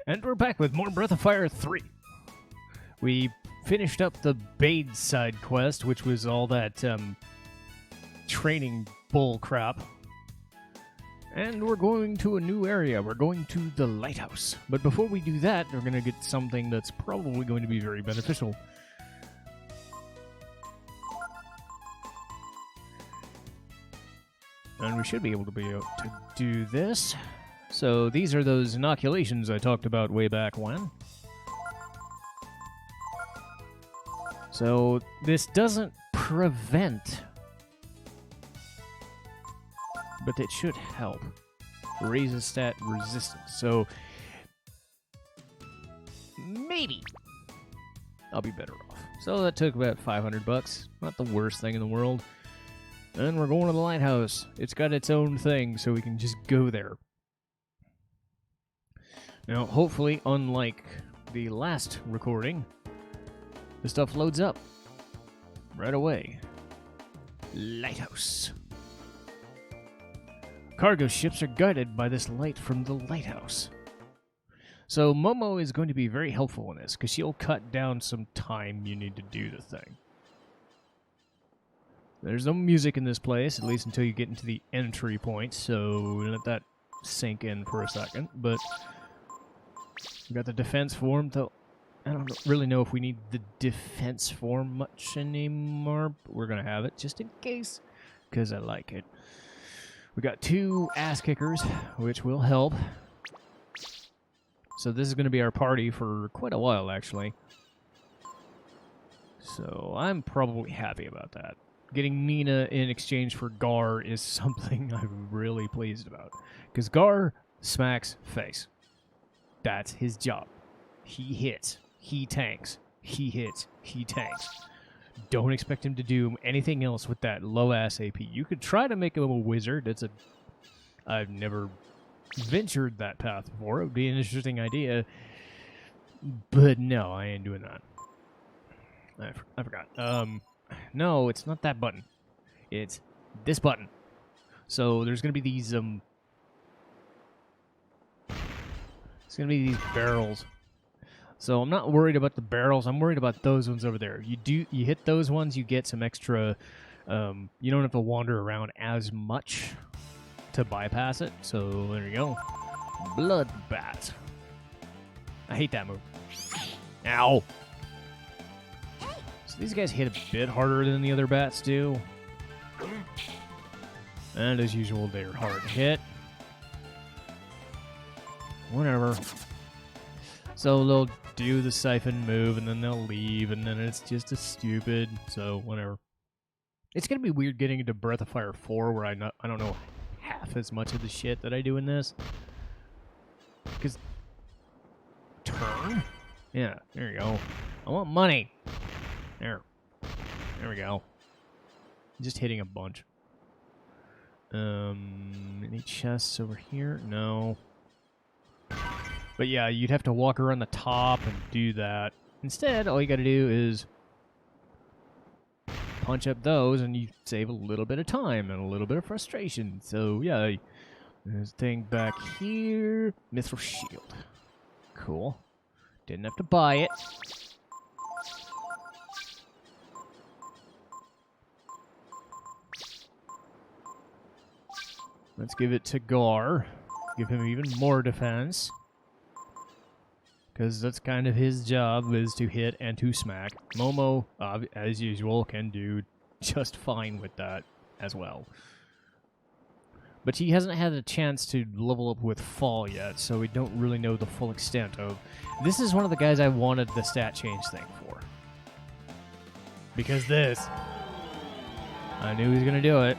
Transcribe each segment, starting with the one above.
And we're back with more Breath of Fire 3. We finished up the Bade side quest, which was all that training bull crap. And we're going to a new area. We're going to the Lighthouse. But before we do that, we're going to get something that's probably going to be very beneficial. And we should be able to do this. So these are those inoculations I talked about way back when. So this doesn't prevent, but it should help. Raises stat resistance. So maybe I'll be better off. So that took about $500. Not the worst thing in the world. And we're going to the Lighthouse. It's got its own thing, so we can just go there. Now, hopefully, unlike the last recording, the stuff loads up right away. Lighthouse. Cargo ships are guided by this light from the lighthouse. So Momo is going to be very helpful in this, because she'll cut down some time you need to do the thing. There's no music in this place, at least until you get into the entry point, so let that sink in for a second. But we got the defense form, though I don't really know if we need the defense form much anymore. But we're going to have it just in case, because I like it. We got 2 ass kickers, which will help. So this is going to be our party for quite a while, actually. So I'm probably happy about that. Getting Nina in exchange for Gar is something I'm really pleased about. Because Gar smacks face. That's his job. He hits. He tanks. He hits. He tanks. Don't expect him to do anything else with that low-ass AP. You could try to make him a wizard. I've never ventured that path before. It would be an interesting idea. But no, I ain't doing that. I forgot. No, it's not that button. It's this button. So there's going to be these, it's going to be these barrels. So I'm not worried about the barrels. I'm worried about those ones over there. You hit those ones, you get some extra, you don't have to wander around as much to bypass it. So there you go. Bloodbath. I hate that move. Ow. So these guys hit a bit harder than the other bats do. And as usual, they're hard to hit. Whatever. So they'll do the siphon move, and then they'll leave, and then it's just a stupid, so whatever. It's going to be weird getting into Breath of Fire 4, where I don't know half as much of the shit that I do in this. Because... Turn? Yeah, there you go. I want money. There we go. Just hitting a bunch. Any chests over here? No. But yeah, you'd have to walk around the top and do that. Instead, all you gotta do is punch up those, and you save a little bit of time and a little bit of frustration. So yeah, there's a thing back here. Mithril shield. Cool. Didn't have to buy it. Let's give it to Gar. Give him even more defense. Because that's kind of his job, is to hit and to smack. Momo, as usual, can do just fine with that as well. But he hasn't had a chance to level up with Fall yet, so we don't really know the full extent of... This is one of the guys I wanted the stat change thing for. Because this... I knew he was going to do it.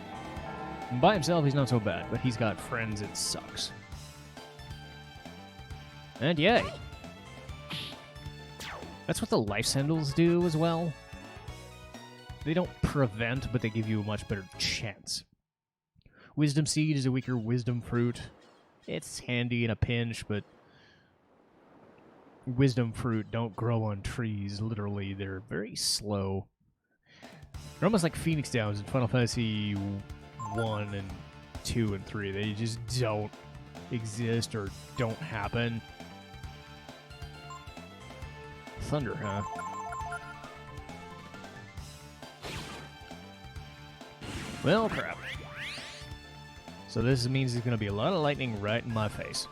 By himself, he's not so bad, but he's got friends, it sucks. And yay! That's what the life sandals do as well. They don't prevent, but they give you a much better chance. Wisdom Seed is a weaker wisdom fruit. It's handy in a pinch, but wisdom fruit don't grow on trees, literally. They're very slow. They're almost like Phoenix Downs in Final Fantasy 1 and 2 and 3. They just don't exist or don't happen. Thunder, huh? Well, crap. So this means there's going to be a lot of lightning right in my face.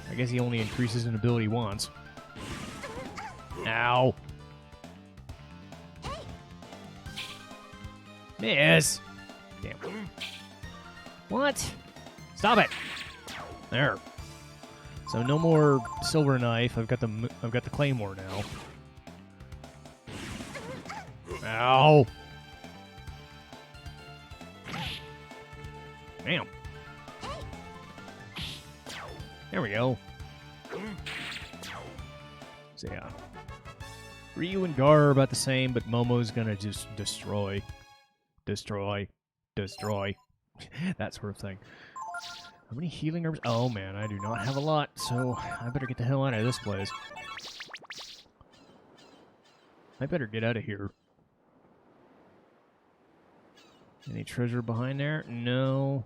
I guess he only increases in ability once. Ow. Miss. Damn. What? Stop it. There. So no more silver knife. I've got the claymore now. Ow. Damn. There we go. So yeah. Ryu and Gar are about the same, but Momo's gonna just destroy. Destroy. Destroy. That sort of thing. How many healing herbs? Oh man, I do not have a lot, so I better get the hell out of this place. I better get out of here. Any treasure behind there? No.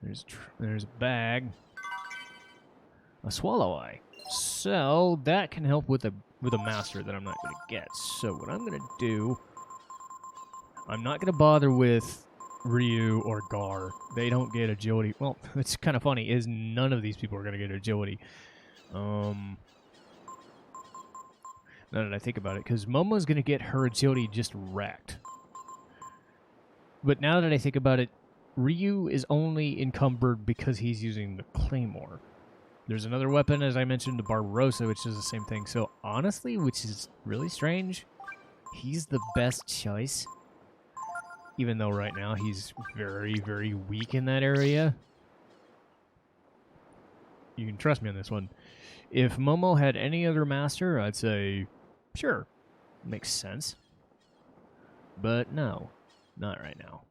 There's a bag. A swallow eye. So that can help with a master that I'm not going to get. So what I'm going to do, I'm not going to bother with Ryu or Gar. They don't get agility. Well, it's kind of funny, is none of these people are going to get agility. Now that I think about it, because Momo's going to get her agility just wrecked. But now that I think about it, Ryu is only encumbered because he's using the claymore. There's another weapon, as I mentioned, the Barbarossa, which is the same thing. So honestly, which is really strange, he's the best choice. Even though right now he's very, very weak in that area. You can trust me on this one. If Momo had any other master, I'd say, sure, makes sense. But no, not right now.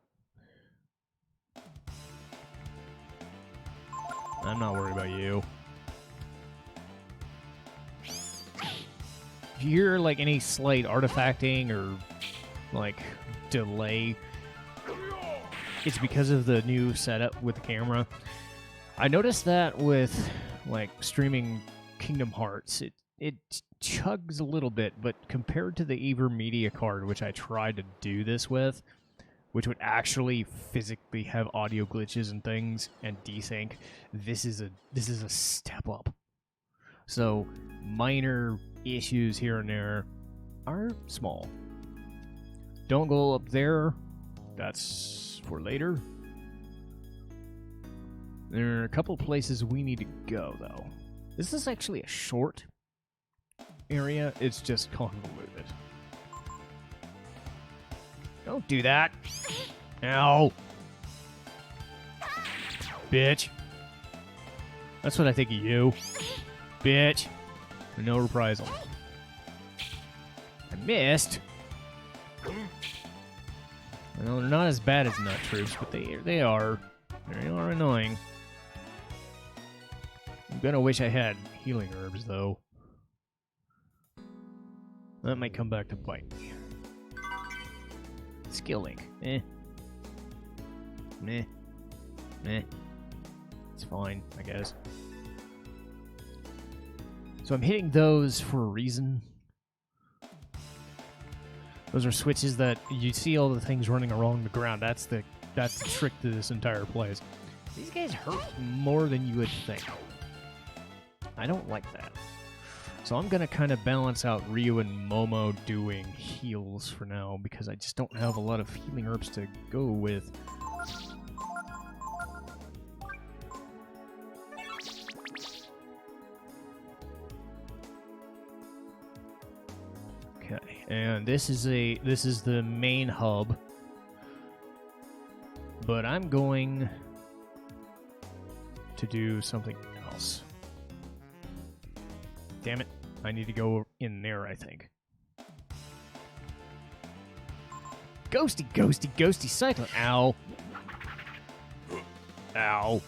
I'm not worried about you. If you hear, like, any slight artifacting or, like, delay, it's because of the new setup with the camera. I noticed that with, like, streaming Kingdom Hearts, it chugs a little bit, but compared to the Ever Media card, which I tried to do this with, which would actually physically have audio glitches and things and desync, this is a step up. So minor issues here and there are small. Don't go up there. That's for later. There are a couple places we need to go, though. This is actually a short area. It's just convoluted. Don't do that. Ow. Bitch. That's what I think of you. Bitch. No reprisal. I missed. I know they're not as bad as nut troops, but they are annoying. I'm gonna wish I had healing herbs, though. That might come back to bite me. Skill link. Eh. Meh. Meh. It's fine, I guess. So I'm hitting those for a reason. Those are switches that you see all the things running along the ground. That's the trick to this entire place. These guys hurt more than you would think. I don't like that. So I'm going to kind of balance out Ryu and Momo doing heals for now, because I just don't have a lot of healing herbs to go with. Okay, and this is the main hub. But I'm going to do something else. Damn it. I need to go in there, I think. Ghosty, ghosty, ghosty cyclone. Ow. Ow.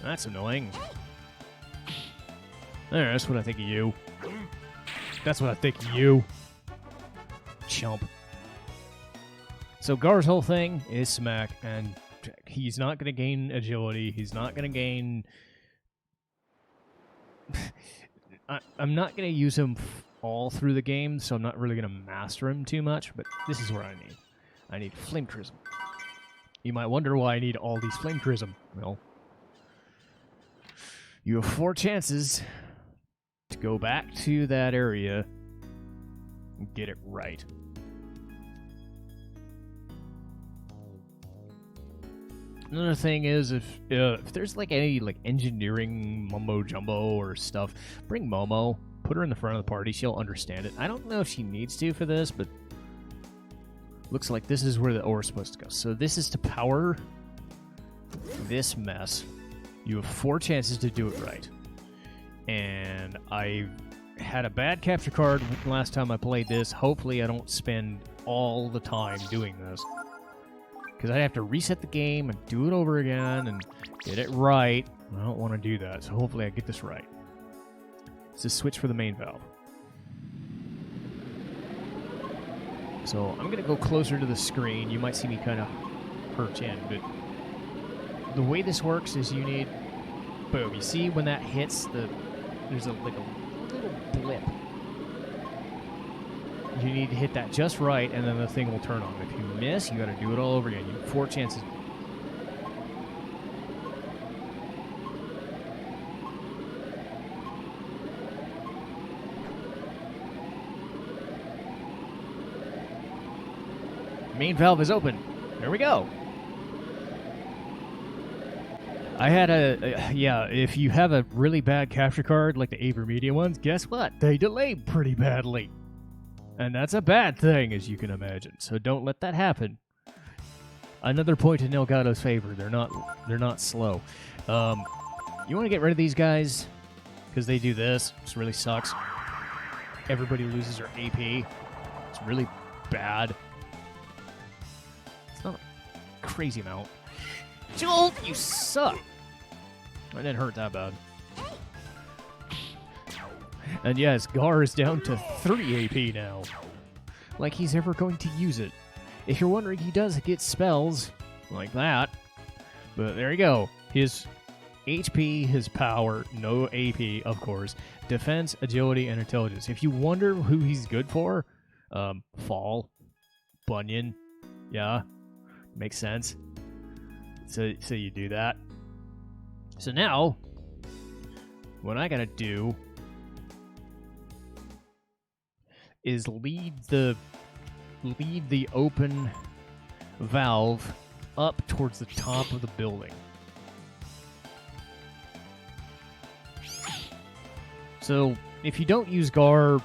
That's annoying. There, that's what I think of you. That's what I think of you. Chump. So Gar's whole thing is smack, and check. He's not going to gain agility. He's not going to gain... I'm not going to use him all through the game, so I'm not really going to master him too much, but this is what I need. I need Flame Chrism. You might wonder why I need all these Flame Chrism. Well, you have 4 chances to go back to that area and get it right. Another thing is, if there's like any like engineering mumbo jumbo or stuff, bring Momo. Put her in the front of the party. She'll understand it. I don't know if she needs to for this, but looks like this is where the ore is supposed to go. So this is to power this mess. You have 4 chances to do it right. And I had a bad capture card last time I played this. Hopefully I don't spend all the time doing this, because I have to reset the game and do it over again and get it right. I don't want to do that, so hopefully I get this right. It's a switch for the main valve. So I'm going to go closer to the screen. You might see me kind of perch in, but the way this works is you need... Boom. You see when that hits, there's like a little blip. You need to hit that just right, and then the thing will turn on. If you miss, you got to do it all over again. You have 4 chances. Main valve is open. There we go. I had yeah, if you have a really bad capture card, like the Avermedia ones, guess what? They delay pretty badly. And that's a bad thing, as you can imagine. So don't let that happen. Another point in Elgato's favor. They're not slow. You want to get rid of these guys because they do this. This really sucks. Everybody loses their AP. It's really bad. It's not a crazy amount. Joel, you suck. I didn't hurt that bad. And yes, Gar is down to 3 AP now. Like he's ever going to use it. If you're wondering, he does get spells like that. But there you go. His HP, his power, no AP, of course. Defense, agility, and intelligence. If you wonder who he's good for, Fall, Bunyan, yeah, makes sense. So you do that. So now, what I gotta do is lead the open valve up towards the top of the building. So if you don't use Gar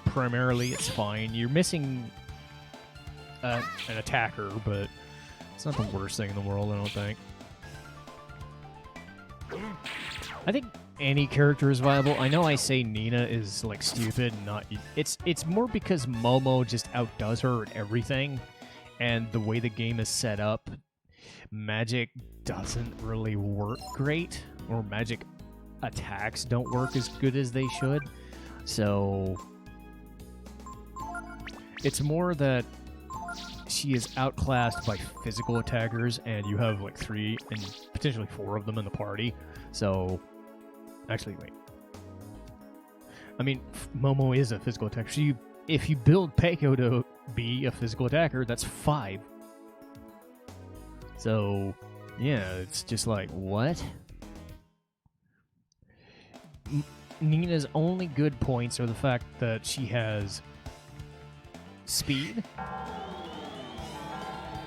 primarily, it's fine. You're missing an attacker, but it's not the worst thing in the world, I don't think. I think any character is viable. I know I say Nina is like stupid, not it's more because Momo just outdoes her at everything, and the way the game is set up, magic doesn't really work great, or magic attacks don't work as good as they should. So it's more that she is outclassed by physical attackers, and you have like 3 and potentially 4 of them in the party. So, actually, wait. I mean, Momo is a physical attacker. So if you build Peiko to be a physical attacker, that's 5. So, yeah, it's just like, what? Nina's only good points are the fact that she has speed,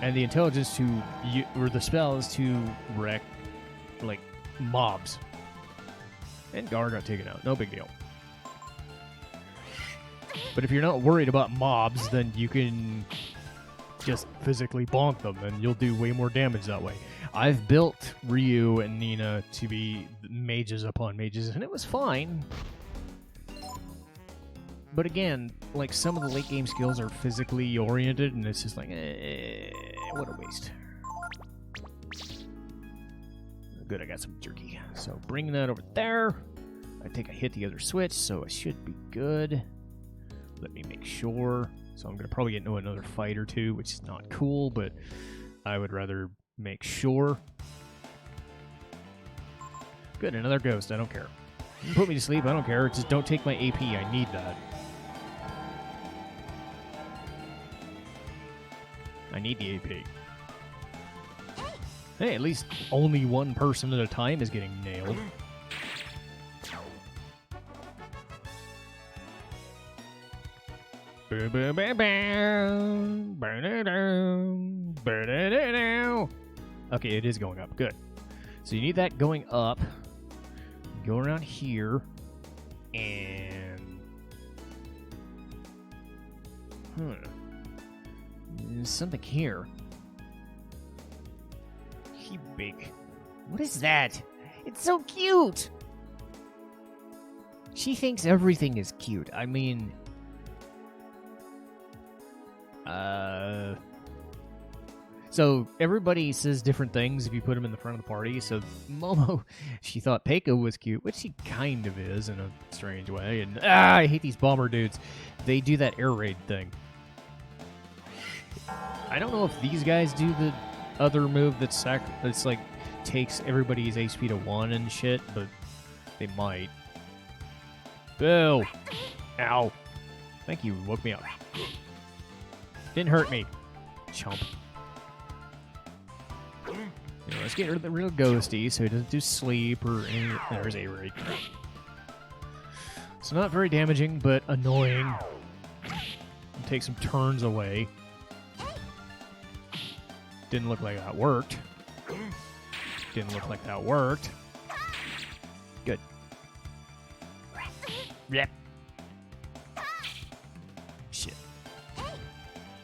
and the intelligence or the spell is to wreck, like, mobs. And Gar got taken out. No big deal. But if you're not worried about mobs, then you can just physically bonk them, and you'll do way more damage that way. I've built Ryu and Nina to be mages upon mages, and it was fine. But again, like, some of the late game skills are physically oriented, and it's just like, what a waste. Good, I got some jerky. So bring that over there. I think I hit the other switch, so I should be good. Let me make sure. So I'm going to probably get into another fight or two, which is not cool, but I would rather Make sure. Good, another ghost. I don't care. You can put me to sleep. I don't care. Just don't take my AP. I need that. I need the AP. Hey, at least only one person at a time is getting nailed. Okay, it is going up. Good. So you need that going up. Go around here. And... There's something here. Big. What is that? It's so cute! She thinks everything is cute. I mean... So, everybody says different things if you put them in the front of the party. So, Momo, she thought Peiko was cute, which she kind of is in a strange way. And, I hate these bomber dudes. They do that air raid thing. I don't know if these guys do the other move that's like takes everybody's HP to 1 and shit, but they might. Boo! Ow. Thank you, woke me up. Didn't hurt me. Chump. Anyway, let's get rid of the real ghosty so he doesn't do sleep or any... There's a rig. It's not very damaging, but annoying. Take some turns away. Didn't look like that worked. Didn't look like that worked. Good. Yep. Shit.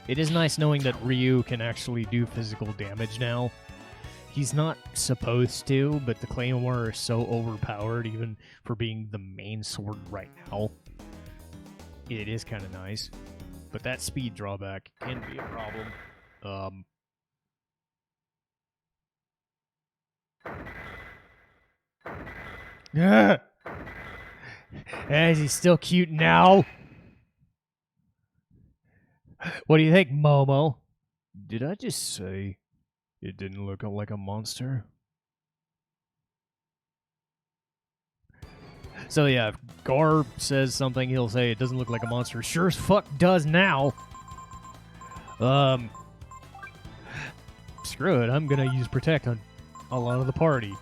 It is nice knowing that Ryu can actually do physical damage now. He's not supposed to, but the Claymore is so overpowered even for being the main sword right now. It is kind of nice. But that speed drawback can be a problem. Is he still cute now? What do you think, Momo? Did I just say it didn't look like a monster? So yeah, if Gar says something, he'll say it doesn't look like a monster. Sure as fuck does now. Screw it, I'm gonna use Protect on a lot of the party.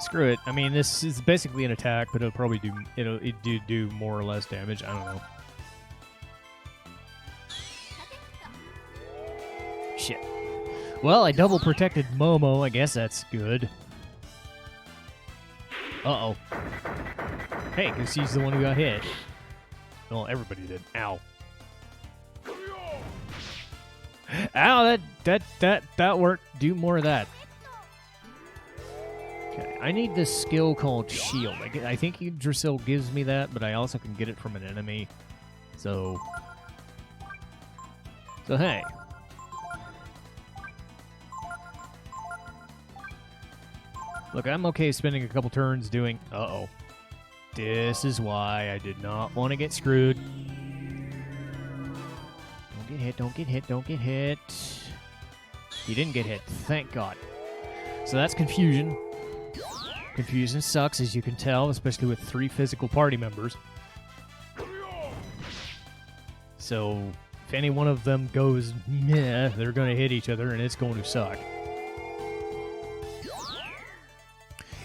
Screw it. I mean, this is basically an attack, but it'll probably do more or less damage. I don't know. Shit. Well, I double protected Momo. I guess that's good. Uh-oh. Hey, because she's the one who got hit. Well, everybody did. Ow. Ow, that worked. Do more of that. Okay, I need this skill called Shield. I think Yggdrasil gives me that, but I also can get it from an enemy. So hey. Look, I'm okay spending a couple turns doing... Uh-oh. This is why I did not want to get screwed. Don't get hit, don't get hit, don't get hit. He didn't get hit, thank God. So that's confusion. Confusion sucks, as you can tell, especially with 3 physical party members. So, if any one of them goes meh, they're going to hit each other, and it's going to suck.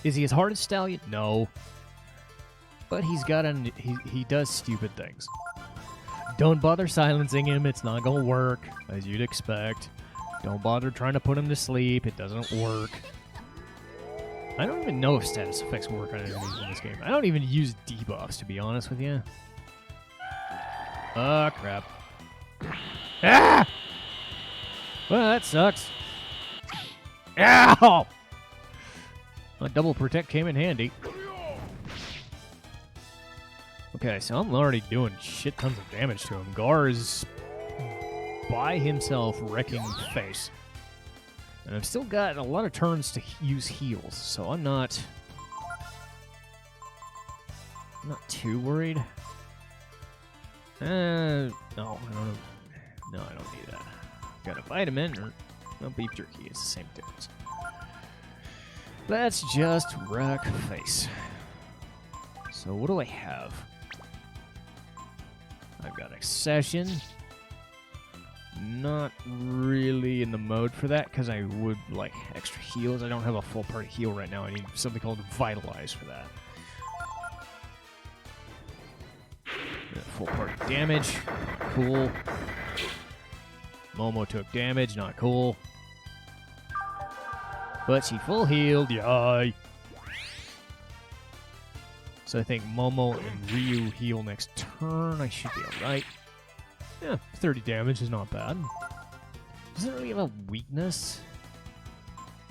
Is he as hard as Stallion? No. But he's got he does stupid things. Don't bother silencing him, it's not going to work, as you'd expect. Don't bother trying to put him to sleep, it doesn't work. I don't even know if status effects work on enemies in this game. I don't even use debuffs, to be honest with you. Oh, crap. Ah! Well, that sucks. Ow! My double protect came in handy. Okay, so I'm already doing shit tons of damage to him. Gar is by himself wrecking face. And I've still got a lot of turns to use heals, so I'm not too worried. No, I don't need that. got a vitamin, or no, beef jerky. It's the same difference. Let's just wreck face. So what do I have? I've got Accession. Not really in the mode for that, because I would like extra heals. I don't have a full party heal right now. I need something called Vitalize for that. Full party damage. Not cool. Momo took damage. Not cool. But she full healed. Yay. So I think Momo and Ryu heal next turn. I should be alright. Yeah, 30 damage is not bad. Doesn't really have a weakness.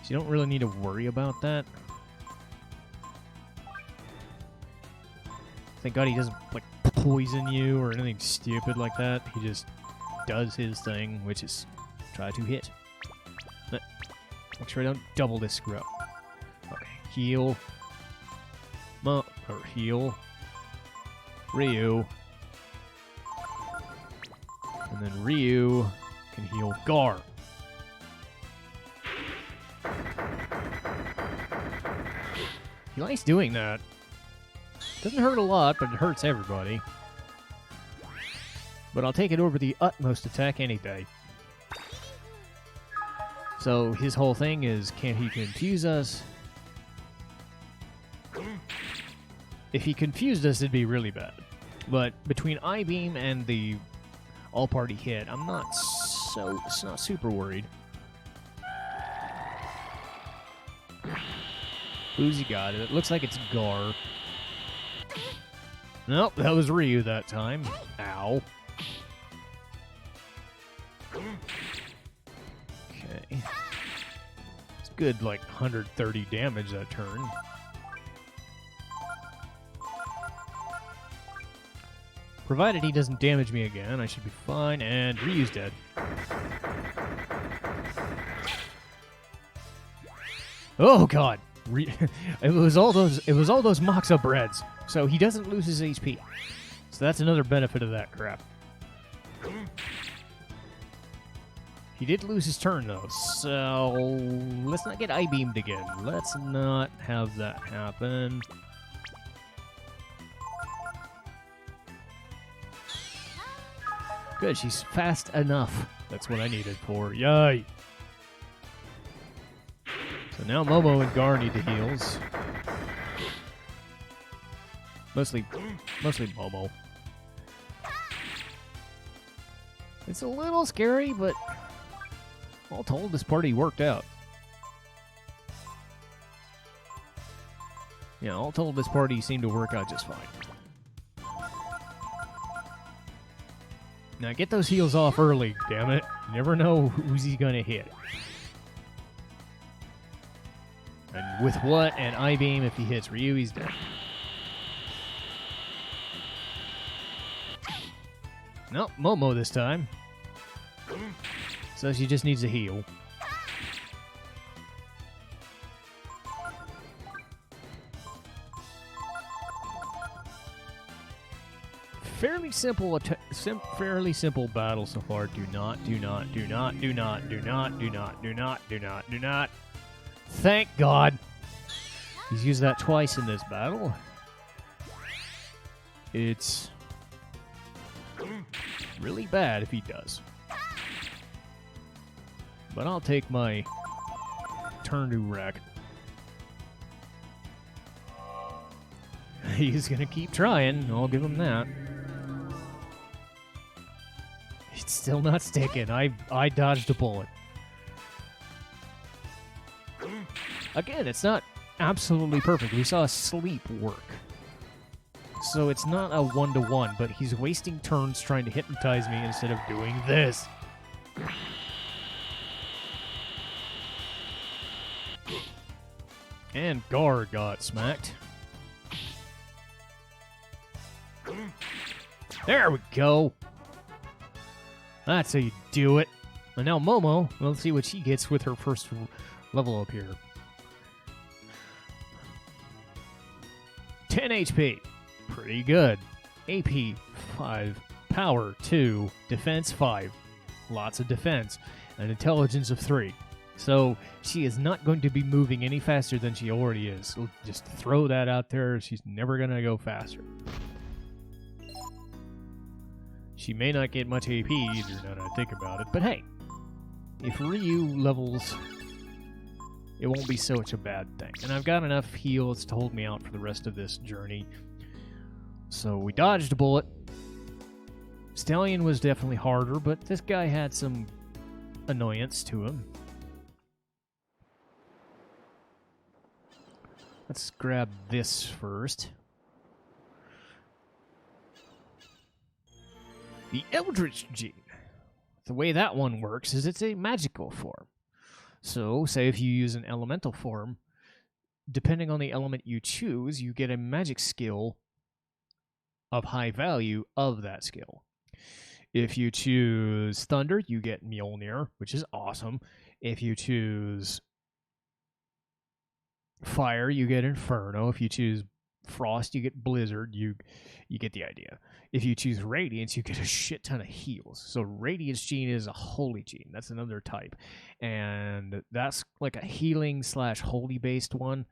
So you don't really need to worry about that. Thank God he doesn't, like, poison you or anything stupid like that. He just does his thing, which is try to hit. Make sure I don't double this screw up. Okay, heal. Heal. Ryu. And then Ryu can heal Gar. He likes doing that. Doesn't hurt a lot, but it hurts everybody. But I'll take it over the utmost attack any day. So his whole thing is, can he confuse us? If he confused us, it'd be really bad. But between I-Beam and the all-party hit, I'm not super worried. Who's he got? It looks like it's Gar. Nope, that was Ryu that time. Ow. Okay. It's good, like, 130 damage that turn. Provided he doesn't damage me again, I should be fine, and Ryu's dead. Oh god! It was all those Moxa breads, so he doesn't lose his HP. So that's another benefit of that crap. He did lose his turn though, so let's not get I-beamed again. Let's not have that happen. Good, she's fast enough. That's what I needed for. Yay! So now Momo and Gar need the heals. Mostly Momo. It's a little scary, but all told, this party worked out. Yeah, all told, this party seemed to work out just fine. Now get those heals off early, damn it. You never know who's he gonna hit. And with what? And I-beam, if he hits Ryu, he's dead. Nope, Momo this time. So she just needs a heal. Fairly simple battle so far. Do not. Thank God. He's used that twice in this battle. It's really bad if he does. But I'll take my turn to wreck. He's gonna keep trying. I'll give him that. It's still not sticking. I dodged a bullet. Again, it's not absolutely perfect. We saw sleep work. So it's not a one-to-one, but he's wasting turns trying to hypnotize me instead of doing this. And Gar got smacked. There we go. That's how you do it. And now Momo, let's see what she gets with her first level up here. 10 HP. Pretty good. AP 5, Power 2, Defense 5. lots of defense, an intelligence of 3. So she is not going to be moving any faster than she already is. So just throw that out there. She's never going to go faster. She may not get much AP either, now that I think about it. But hey, if Ryu levels, it won't be such a bad thing. And I've got enough heals to hold me out for the rest of this journey. So we dodged a bullet. Stallion was definitely harder, but this guy had some annoyance to him. Let's grab this first. The Eldritch Gene. The way that one works is it's a magical form. So, say if you use an elemental form, depending on the element you choose, you get a magic skill of high value of that skill. If you choose Thunder, you get Mjolnir, which is awesome. If you choose Fire, you get Inferno. If you choose Frost, you get Blizzard. You get the idea. If you choose Radiance, you get a shit ton of heals. So Radiance Gene is a holy gene. That's another type. And that's like a healing / holy based one.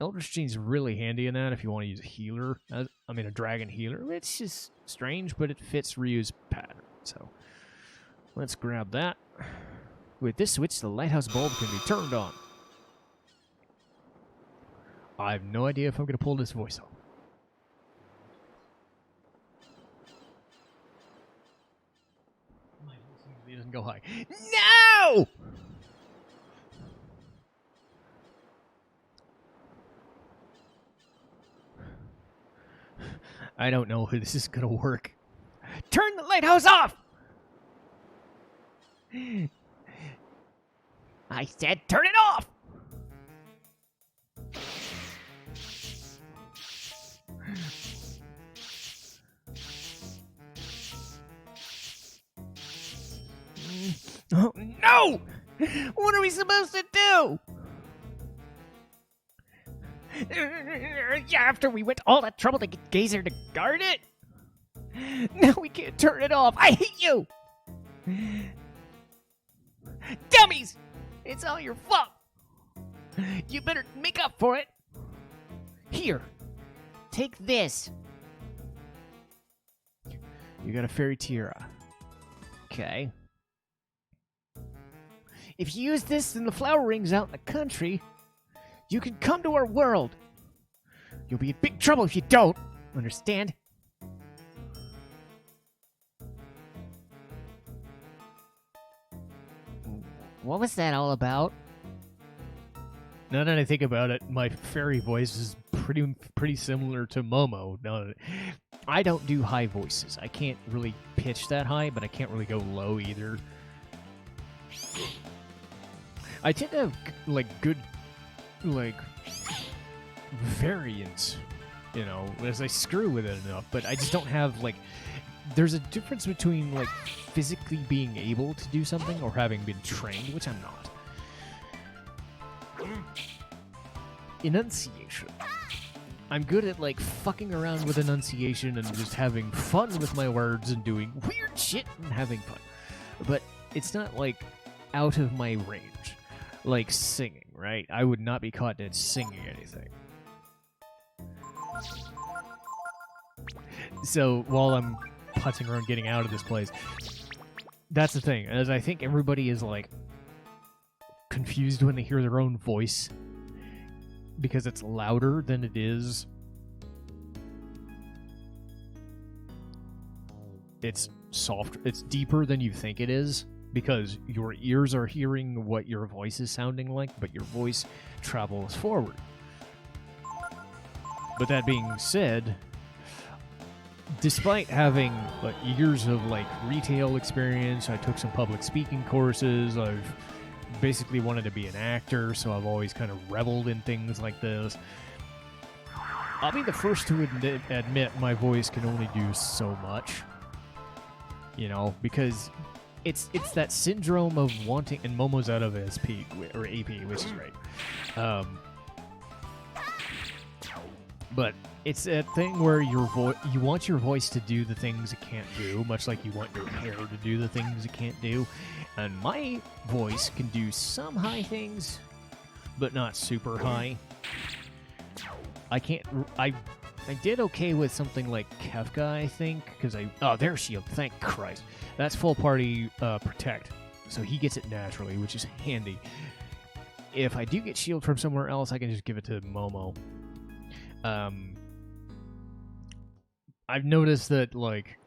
Eldritch Gene's really handy in that if you want to use a healer. I mean, a dragon healer. It's just strange, but it fits Ryu's pattern. So let's grab that. With this switch, the lighthouse bulb can be turned on. I have no idea if I'm going to pull this voice off. He doesn't go high. No! I don't know if this is going to work. Turn the lighthouse off! I said turn it off! Oh, no! What are we supposed to do? After we went all that trouble to get Gazer to guard it? Now we can't turn it off. I hate you! Dummies! It's all your fault. You better make up for it. Here, take this. You got a fairy tiara. Okay. If you use this in the flower rings out in the country, you can come to our world. You'll be in big trouble if you don't. Understand? What was that all about? Now that I think about it, my fairy voice is pretty similar to Momo. Now, I don't do high voices. I can't really pitch that high, but I can't really go low either. I tend to have, good, variance, as I screw with it enough, but I just don't have, there's a difference between, physically being able to do something or having been trained, which I'm not. Enunciation. I'm good at, fucking around with enunciation and just having fun with my words and doing weird shit and having fun. But it's not, out of my range. Like singing, right? I would not be caught dead singing anything. So, while I'm putzing around getting out of this place, that's the thing, as I think everybody is, confused when they hear their own voice, because it's louder than it is. It's soft, it's deeper than you think it is. Because your ears are hearing what your voice is sounding like, but your voice travels forward. But that being said, despite having years of retail experience, I took some public speaking courses, I've basically wanted to be an actor, so I've always kind of reveled in things like this. I'll be the first to admit my voice can only do so much. Because it's that syndrome of wanting, and Momo's out of SP or AP, which is great. But it's a thing where you want your voice to do the things it can't do, much like you want your hair to do the things it can't do. And my voice can do some high things, but not super high. I can't... I did okay with something like Kefka, I think, because oh, there's Shield, thank Christ. That's full party Protect, so he gets it naturally, which is handy. If I do get Shield from somewhere else, I can just give it to Momo. I've noticed that, like,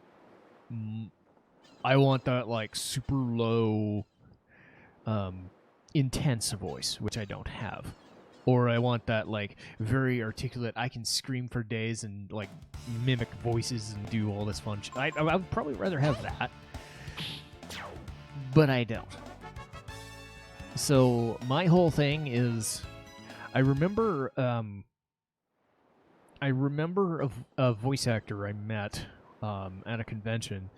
I want that, like, super low, intense voice, which I don't have. Or I want that, like, very articulate, I can scream for days and, like, mimic voices and do all this fun shit. I would probably rather have that. But I don't. So, my whole thing is... I remember a voice actor I met at a convention.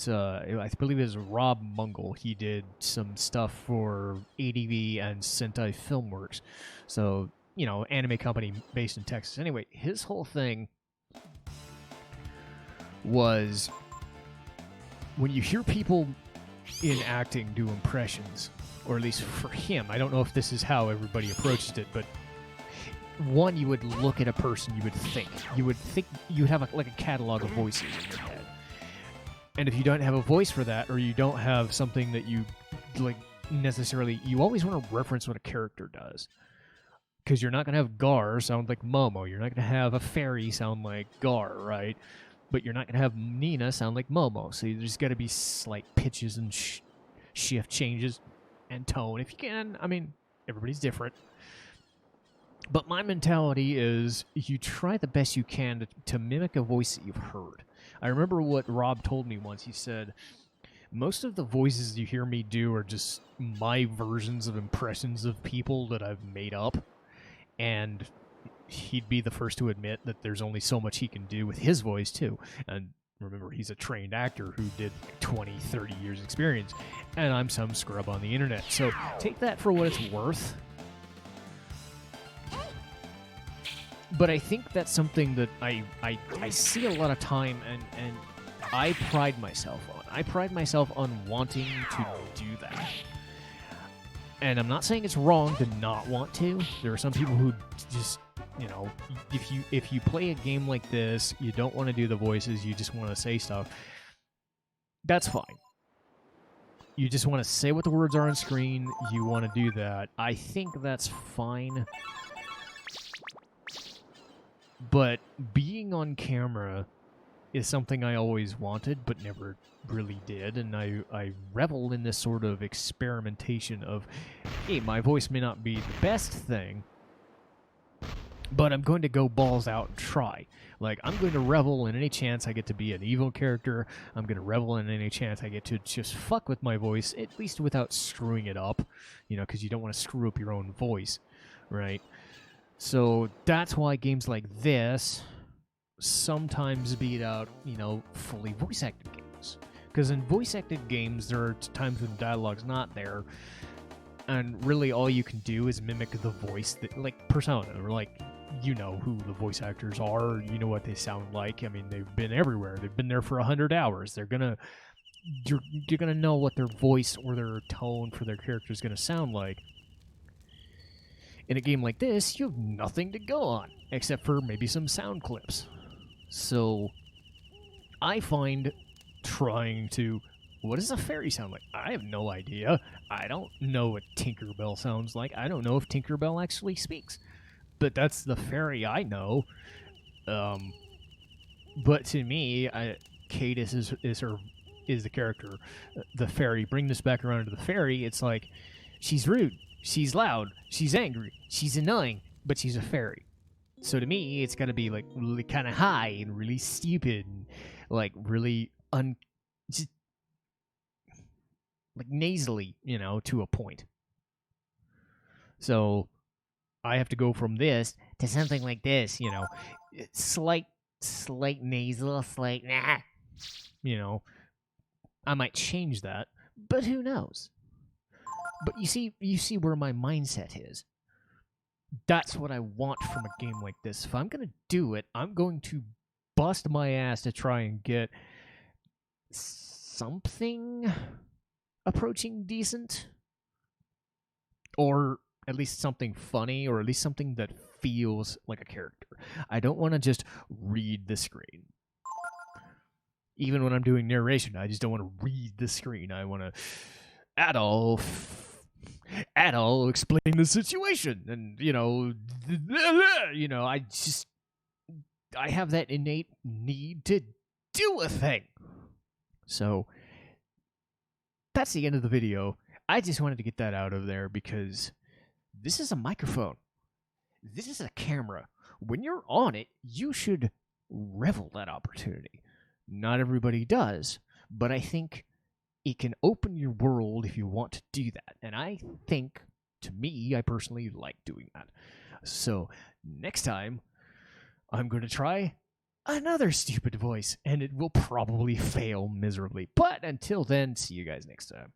I believe it was Rob Mungle. He did some stuff for ADV and Sentai Filmworks. So, you know, anime company based in Texas. Anyway, his whole thing was when you hear people in acting do impressions, or at least for him, I don't know if this is how everybody approaches it, but one, you would look at a person, you would think you'd have like a catalog of voices in your head. And if you don't have a voice for that, or you don't have something that you like necessarily, you always want to reference what a character does. Because you're not going to have Gar sound like Momo. You're not going to have a fairy sound like Gar, right? But you're not going to have Nina sound like Momo. So there's got to be slight pitches and shift changes and tone. If you can, I mean, everybody's different. But my mentality is you try the best you can to mimic a voice that you've heard. I remember what Rob told me once. He said, most of the voices you hear me do are just my versions of impressions of people that I've made up. And he'd be the first to admit that there's only so much he can do with his voice, too. And remember, he's a trained actor who did 20, 30 years experience. And I'm some scrub on the internet. So take that for what it's worth. But I think that's something that I see a lot of time, and I pride myself on. I pride myself on wanting to do that. And I'm not saying it's wrong to not want to. There are some people who just, you know, if you play a game like this, you don't want to do the voices, you just want to say stuff. That's fine. You just want to say what the words are on screen, you want to do that. I think that's fine. But being on camera is something I always wanted, but never really did. And I revel in this sort of experimentation of, hey, my voice may not be the best thing, but I'm going to go balls out and try. Like, I'm going to revel in any chance I get to be an evil character. I'm going to revel in any chance I get to just fuck with my voice, at least without screwing it up, you know, because you don't want to screw up your own voice, right? So that's why games like this sometimes beat out, you know, fully voice-acted games. Because in voice-acted games, there are times when dialogue's not there, and really all you can do is mimic the voice, that, like Persona, or like, you know who the voice actors are, you know what they sound like. I mean, they've been everywhere. They've been there for 100 hours. You're gonna know what their voice or their tone for their character is gonna sound like. In a game like this, you have nothing to go on, except for maybe some sound clips. So, I find trying to... What does a fairy sound like? I have no idea. I don't know what Tinkerbell sounds like. I don't know if Tinkerbell actually speaks. But that's the fairy I know. But to me, Cadis is the character. The fairy. Bring this back around to the fairy. It's like, she's rude. She's loud, she's angry, she's annoying, but she's a fairy. So to me, it's got to be like really kind of high and really stupid, and like really just like nasally, you know, to a point. So I have to go from this to something like this, you know, slight nasal, slight nah, you know. I might change that, but who knows? But you see where my mindset is. That's what I want from a game like this. If I'm going to do it, I'm going to bust my ass to try and get something approaching decent, or at least something funny, or at least something that feels like a character. I don't want to just read the screen. Even when I'm doing narration, I just don't want to read the screen. I want to Adolf, explain the situation, and I have that innate need to do a thing. So that's the end of the video. I just wanted to get that out of there because this is a microphone. This is a camera. When you're on it, you should revel that opportunity. Not everybody does, but I think it can open your world if you want to do that. And I think, to me, I personally like doing that. So next time, I'm going to try another stupid voice, and it will probably fail miserably. But until then, see you guys next time.